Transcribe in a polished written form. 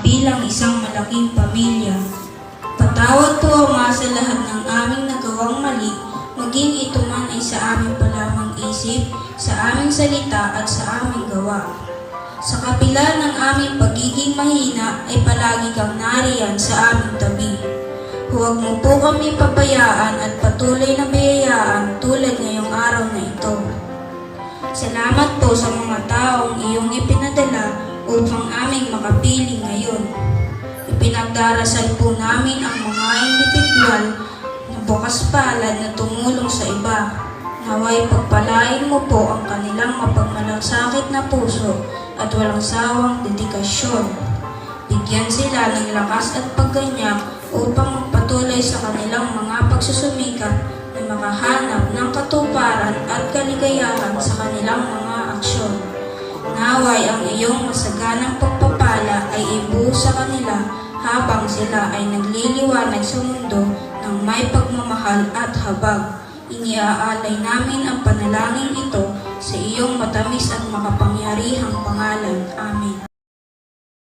bilang isang malaking pamilya. Patawad po, Ama, sa lahat ng aming nagawang mali, maging ito man ay sa aming palamang isip, sa aming salita at sa aming gawa. Sa kapila ng aming pagiging mahina ay palagi kang nariyan sa aming tabi. Huwag mo po kami pabayaan at patuloy na biyayaan tulad ngayong araw na ito. Salamat po sa mga taong iyong ipinadala upang aming makapiling ngayon. Ipinagdarasal po namin ang mga indibidwal na bukas palad na tumulong sa iba. Naway pagpalain mo po ang kanilang mapagmalasakit na puso at walang sawang dedikasyon. Bigyan sila ng lakas at pagganyak upang magpatuloy sa kanilang mga pagsusumikap na makahanap ng katuparan at kaligayahan sa kanilang mga aksyon. Naway ang iyong masaganang pagpapala ay ibuhos sa kanila habang sila ay nagliliwanag sa mundo ng may pagmamahal at habag. Iniaalay namin ang panalangin ito sa iyong matamis at makapangyarihang pangalan. Amen.